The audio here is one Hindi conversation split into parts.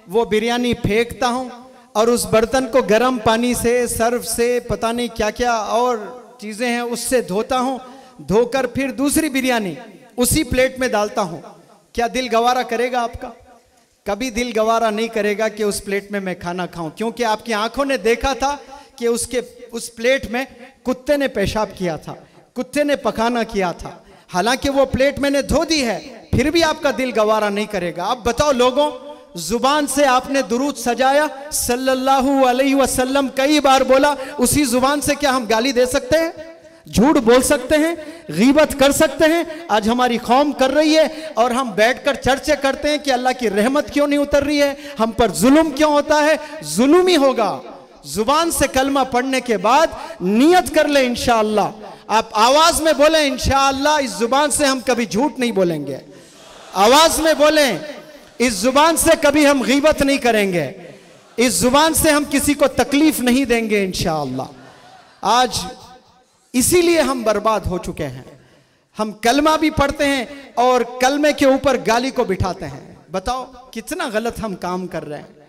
वो बिरयानी फेंकता हूँ और उस बर्तन को गर्म पानी से, सर्फ से, पता नहीं क्या क्या और चीज़ें हैं उससे धोता हूँ। धोकर फिर दूसरी बिरयानी उसी प्लेट में डालता हूँ। क्या दिल गवारा करेगा आपका? कभी दिल गवारा नहीं करेगा कि उस प्लेट में मैं खाना खाऊं, क्योंकि आपकी आंखों ने देखा था कि उस प्लेट में कुत्ते ने पेशाब किया था, कुत्ते ने पखाना किया था। हालांकि वो प्लेट मैंने धो दी है, फिर भी आपका दिल गवारा नहीं करेगा। अब बताओ लोगों, जुबान से आपने दुरूद सजाया, सल्लल्लाहु अलैहि वसल्लम कई बार बोला, उसी जुबान से क्या हम गाली दे सकते हैं? झूठ बोल सकते हैं? गीबत कर सकते हैं? आज हमारी कौम कर रही है और हम बैठकर चर्चा करते हैं कि अल्लाह की रहमत क्यों नहीं उतर रही है, हम पर जुल्म क्यों होता है। जुल्म ही होगा। जुबान से कलमा पढ़ने के बाद नियत कर ले इंशाअल्लाह, आप आवाज में बोले इंशाअल्लाह इस जुबान से हम कभी झूठ नहीं बोलेंगे। आवाज में बोलें, इस जुबान से कभी हम गीबत नहीं करेंगे, इस जुबान से हम किसी को तकलीफ नहीं देंगे इंशाअल्लाह। आज इसीलिए हम बर्बाद हो चुके हैं। हम कलमा भी पढ़ते हैं और कलमे के ऊपर गाली को बिठाते हैं। बताओ कितना गलत हम काम कर रहे हैं।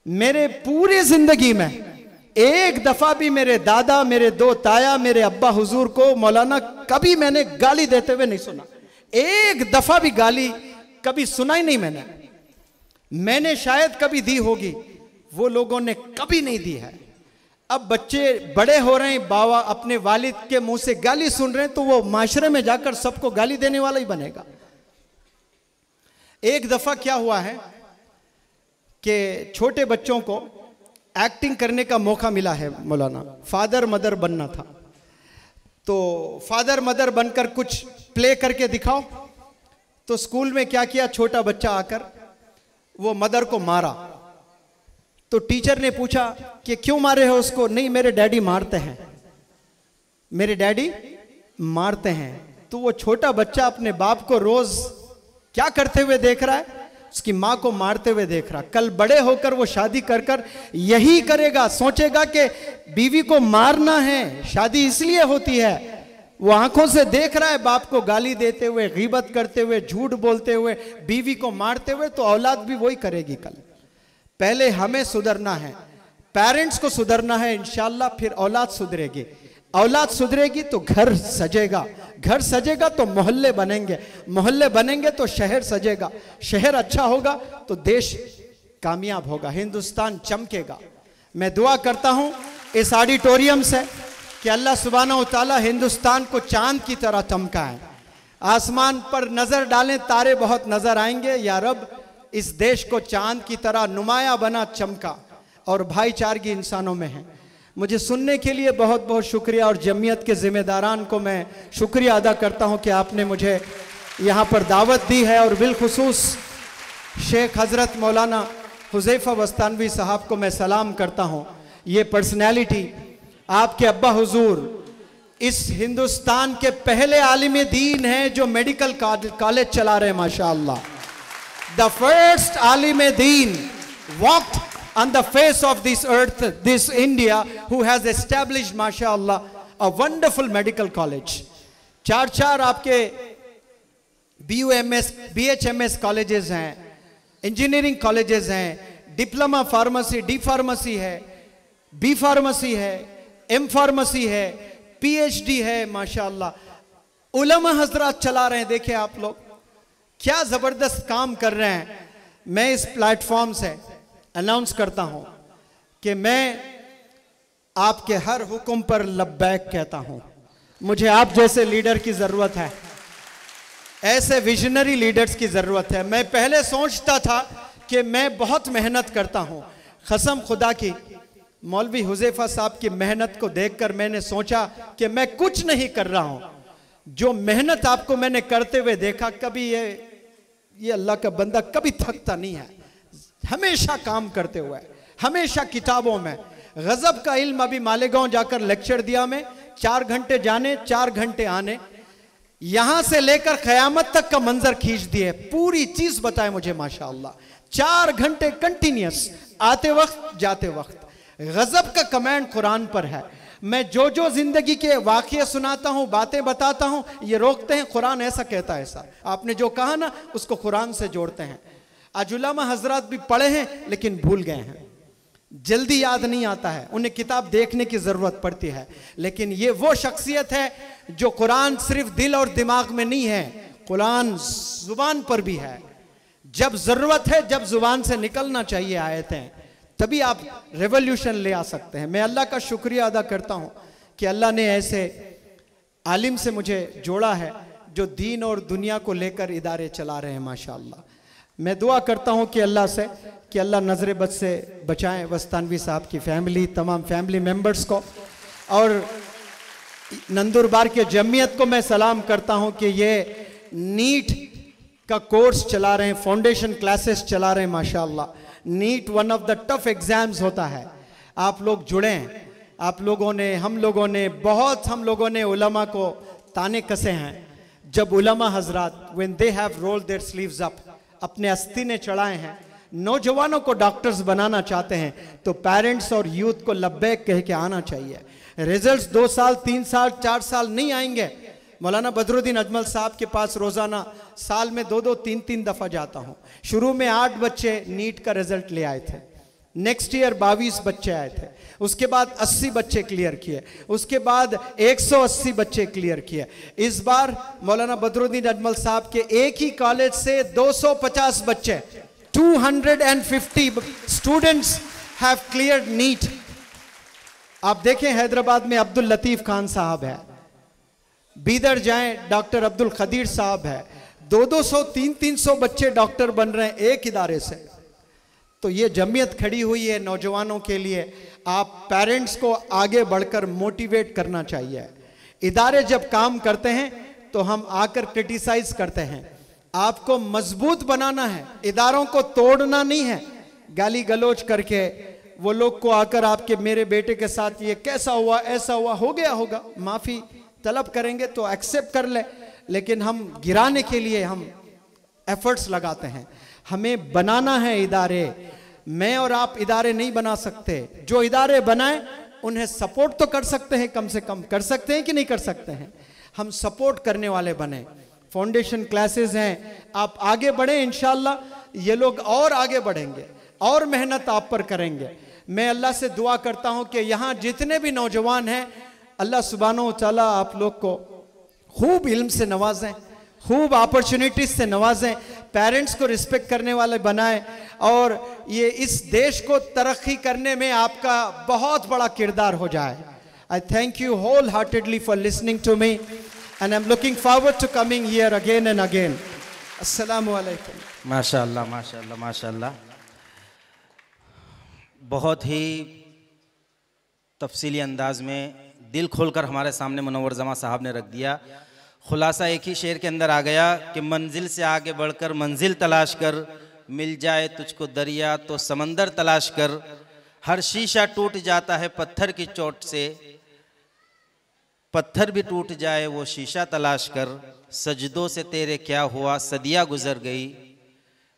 मेरे पूरे जिंदगी में एक दफा भी मेरे दादा, मेरे दो ताया, मेरे अब्बा हुजूर को मौलाना कभी मैंने गाली देते हुए नहीं सुना। एक दफा भी गाली कभी सुना ही नहीं मैंने शायद कभी दी होगी, वो लोगों ने कभी नहीं दी है। अब बच्चे बड़े हो रहे हैं, बाबा अपने वालिद के मुंह से गाली सुन रहे हैं, तो वो माशरे में जाकर सबको गाली देने वाला ही बनेगा। एक दफा क्या हुआ है कि छोटे बच्चों को एक्टिंग करने का मौका मिला है मौलाना, फादर मदर बनना था। तो फादर मदर बनकर कुछ प्ले करके दिखाओ। तो स्कूल में क्या किया, छोटा बच्चा आकर वो मदर को मारा। तो टीचर ने पूछा कि क्यों मारे हो उसको? नहीं, मेरे डैडी मारते हैं, मेरे डैडी मारते हैं। तो वो छोटा बच्चा अपने बाप को रोज क्या करते हुए देख रहा है? उसकी माँ को मारते हुए देख रहा। कल बड़े होकर वो शादी कर कर यही करेगा, सोचेगा कि बीवी को मारना है, शादी इसलिए होती है। वो आंखों से देख रहा है बाप को गाली देते हुए, गीबत करते हुए, झूठ बोलते हुए, बीवी को मारते हुए, तो औलाद भी वही करेगी कल। पहले हमें सुधरना है, पेरेंट्स को सुधरना है इंशाअल्लाह, फिर औलाद सुधरेगी। औलाद सुधरेगी तो घर सजेगा, घर सजेगा तो मोहल्ले बनेंगे, मोहल्ले बनेंगे तो शहर सजेगा, शहर अच्छा होगा तो देश कामयाब होगा, हिंदुस्तान चमकेगा। मैं दुआ करता हूं इस ऑडिटोरियम से कि अल्लाह सुब्हानहू तआला हिंदुस्तान को चांद की तरह चमकाए। आसमान पर नजर डालें, तारे बहुत नजर आएंगे। या रब, इस देश को चांद की तरह नुमाया बना, चमका, और भाईचारगी इंसानों में है। मुझे सुनने के लिए बहुत बहुत शुक्रिया, और जमीयत के जिम्मेदारान को मैं शुक्रिया अदा करता हूं कि आपने मुझे यहाँ पर दावत दी है। और बिलखुसूस शेख हज़रत मौलाना हुज़ैफ़ा बस्तानवी साहब को मैं सलाम करता हूँ। ये पर्सनैलिटी, आपके अब्बा हुजूर इस हिंदुस्तान के पहले आलिम दीन हैं जो मेडिकल कॉलेज चला रहे हैं माशाअल्लाह। द फर्स्ट आलिम दीन walked on the face of this earth, this India, who has established mashallah a wonderful medical college. चार आपके BUMS BHMS कॉलेजेस हैं, इंजीनियरिंग कॉलेजेस हैं, डिप्लोमा फार्मेसी, डी फार्मेसी है, बी फार्मेसी है, एम फार्मेसी है, PhD है माशाल्लाह। उलमा हजरात चला रहे हैं। देखिए आप लोग क्या जबरदस्त काम कर रहे हैं। मैं इस प्लेटफॉर्म से अनाउंस करता हूं कि मैं आपके हर हुक्म पर लब्बैक कहता हूं। मुझे आप जैसे लीडर की जरूरत है, ऐसे विजनरी लीडर्स की जरूरत है। मैं पहले सोचता था कि मैं बहुत मेहनत करता हूं, कसम खुदा की मौलवी हुज़ैफ़ा साहब की मेहनत को देखकर मैंने सोचा कि मैं कुछ नहीं कर रहा हूं। जो मेहनत आपको मैंने करते हुए देखा, कभी ये अल्लाह का बंदा कभी थकता नहीं है, हमेशा काम करते हुए, हमेशा किताबों में। गजब का इल्म। अभी मालेगांव जाकर लेक्चर दिया मैं, 4 घंटे जाने 4 घंटे आने, यहां से लेकर क़यामत तक का मंजर खींच दिए, पूरी चीज बताए मुझे माशाअल्लाह। 4 घंटे कंटिन्यूस, आते वक्त जाते वक्त। गजब का कमेंट कुरान पर है। मैं जो जो जिंदगी के वाक़ये सुनाता हूं, बातें बताता हूं, ये रोकते हैं कुरान ऐसा कहता है। ऐसा आपने जो कहा ना, उसको कुरान से जोड़ते हैं। आज उलमा हजरात भी पढ़े हैं लेकिन भूल गए हैं, जल्दी याद नहीं आता है, उन्हें किताब देखने की जरूरत पड़ती है। लेकिन ये वो शख्सियत है जो कुरान सिर्फ दिल और दिमाग में नहीं है, कुरान जुबान पर भी है। जब जरूरत है, जब जुबान से निकलना चाहिए आयतें, तभी आप रेवोल्यूशन ले आ सकते हैं। मैं अल्लाह का शुक्रिया अदा करता हूं कि अल्लाह ने ऐसे आलिम से मुझे जोड़ा है जो दीन और दुनिया को लेकर इदारे चला रहे हैं माशाअल्लाह। मैं दुआ करता हूं कि अल्लाह से कि अल्लाह नजर बद से बचाएं वस्तानवी साहब की फैमिली, तमाम फैमिली मेंबर्स को, और नंदुरबार के जमीयत को मैं सलाम करता हूं कि ये नीट का कोर्स चला रहे हैं, फाउंडेशन क्लासेस चला रहे हैं माशाअल्लाह। NEET one of the tough exams होता है, आप लोग जुड़े हैं, आप लोगों ने, हम लोगों ने, बहुत हम लोगों ने उलमा को ताने कसे हैं। जब उलमा हजरात when they have rolled their sleeves up, अपने अस्तीने चढ़ाए हैं, नौजवानों को डॉक्टर्स बनाना चाहते हैं, तो पेरेंट्स और यूथ को लब्बैक कह के आना चाहिए। रिजल्ट्स 2 साल 3 साल 4 साल नहीं आएंगे। मौलाना बदरुद्दीन अजमल साहब के पास रोजाना साल में 2-2 3-3 दफा जाता हूं। शुरू में 8 बच्चे नीट का रिजल्ट ले आए थे, नेक्स्ट ईयर 22 बच्चे आए थे, उसके बाद 80 बच्चे क्लियर किए, उसके बाद 180 बच्चे क्लियर किए। इस बार मौलाना बदरुद्दीन अजमल साहब के एक ही कॉलेज से 250 बच्चे, 250 स्टूडेंट्स हैव क्लियर्ड नीट। आप देखें हैदराबाद में अब्दुल लतीफ खान साहब है, बीदर जाएं डॉक्टर अब्दुल खदीर साहब है, 200 300 बच्चे डॉक्टर बन रहे हैं एक इदारे से। तो ये जमीयत खड़ी हुई है नौजवानों के लिए। आप पेरेंट्स को आगे बढ़कर मोटिवेट करना चाहिए। इदारे जब काम करते हैं तो हम आकर क्रिटिसाइज करते हैं, आपको मजबूत बनाना है, इदारों को तोड़ना नहीं है। गाली गलोच करके वो लोग को आकर आपके मेरे बेटे के साथ ये कैसा हुआ, ऐसा हुआ, हो गया होगा, माफी तलब करेंगे तो एक्सेप्ट कर ले, लेकिन हम गिराने के लिए हम एफर्ट्स लगाते हैं। हमें बनाना है इदारे, मैं और आप इदारे नहीं बना सकते। जो इदारे बनाए उन्हें सपोर्ट तो कर सकते हैं, कम से कम कर सकते हैं कि नहीं कर सकते हैं, हम सपोर्ट करने वाले बने। फाउंडेशन क्लासेस हैं, आप आगे बढ़े, इंशाल्लाह ये लोग और आगे बढ़ेंगे और मेहनत आप पर करेंगे। मैं अल्लाह से दुआ करता हूं कि यहां जितने भी नौजवान हैं, अल्लाह सुब्हानो व तआला आप लोग को खूब इल्म से नवाजें, खूब अपॉर्चुनिटीज से नवाजें, पेरेंट्स को रिस्पेक्ट करने वाले बनाएं, और ये इस देश को तरक्की करने में आपका बहुत बड़ा किरदार हो जाए। I thank you wholeheartedly for listening to me and I am looking forward to coming here again and again. अस्सलामु अलैकुम। माशाअल्लाह माशाअल्लाह माशाअल्लाह, बहुत ही तफसीली अंदाज में दिल खोलकर हमारे सामने मुनव्वर जमा साहब ने रख दिया। खुलासा एक ही शेर के अंदर आ गया कि मंजिल से आगे बढ़कर मंजिल तलाश कर, मिल जाए तुझको दरिया तो समंदर तलाश कर, हर शीशा टूट जाता है पत्थर की चोट से, पत्थर भी टूट जाए वो शीशा तलाश कर, सजदों से तेरे क्या हुआ सदियाँ गुजर गई,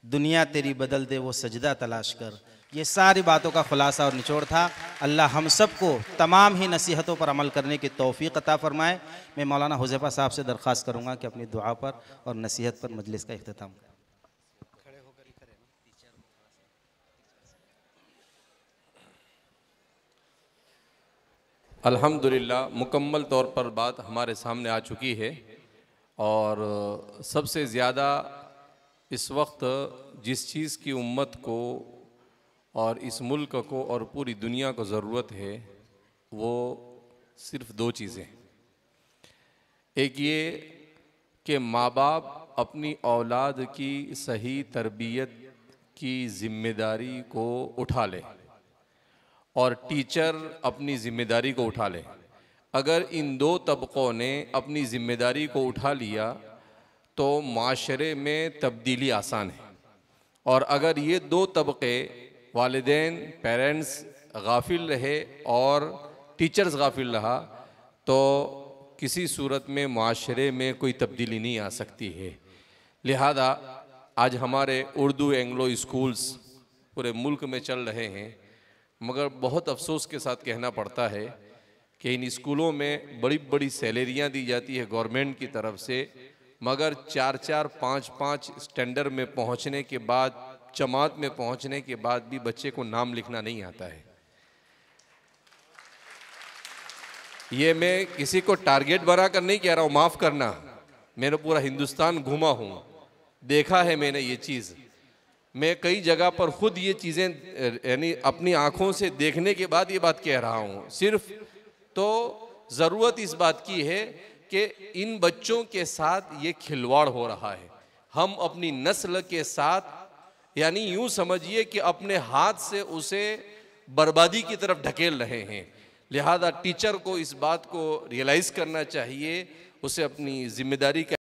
दुनिया तेरी बदल दे वो सजदा तलाश कर। ये सारी बातों का खुलासा और निचोड़ था। अल्लाह हम सबको तमाम ही नसीहतों पर अमल करने की तौफीक अता फरमाए। मैं मौलाना हुज़ैफा साहब से दरख्वास्त करूँगा कि अपनी दुआ पर और नसीहत पर मजलिस का इख्तिताम करें। अल्हम्दुलिल्लाह मुकम्मल तौर पर बात हमारे सामने आ चुकी है, और सबसे ज़्यादा इस वक्त जिस चीज़ की उम्मत को और इस मुल्क को और पूरी दुनिया को ज़रूरत है वो सिर्फ 2 चीज़ें। एक ये कि माँ बाप अपनी औलाद की सही तरबियत की ज़िम्मेदारी को उठा ले, और टीचर अपनी ज़िम्मेदारी को उठा ले। अगर इन 2 तबक़ों ने अपनी ज़िम्मेदारी को उठा लिया तो माशरे में तब्दीली आसान है। और अगर ये 2 तबक़े वालिदैन पेरेंट्स गाफिल रहे और टीचर्स गाफिल रहा तो किसी सूरत में माशरे में कोई तब्दीली नहीं आ सकती है। लिहाजा आज हमारे उर्दू एंग्लो स्कूल्स पूरे मुल्क में चल रहे हैं, मगर बहुत अफसोस के साथ कहना पड़ता है कि इन स्कूलों में बड़ी बड़ी सैलरियाँ दी जाती है गवर्नमेंट की तरफ से, मगर 4-4 5-5 स्टैंडर्ड में पहुंचने के बाद जमात में पहुंचने के बाद भी बच्चे को नाम लिखना नहीं आता है। ये मैं किसी को टारगेट बनाकर नहीं कह रहा हूँ, माफ़ करना, मैंने पूरा हिंदुस्तान घूमा हूँ, देखा है मैंने ये चीज़। मैं कई जगह पर खुद ये चीज़ें यानी अपनी आँखों से देखने के बाद ये बात कह रहा हूँ। सिर्फ तो ज़रूरत इस बात की है कि इन बच्चों के साथ ये खिलवाड़ हो रहा है। हम अपनी नस्ल के साथ यानी यूँ समझिए कि अपने हाथ से उसे बर्बादी की तरफ ढकेल रहे हैं। लिहाजा टीचर को इस बात को रियलाइज़ करना चाहिए, उसे अपनी जिम्मेदारी का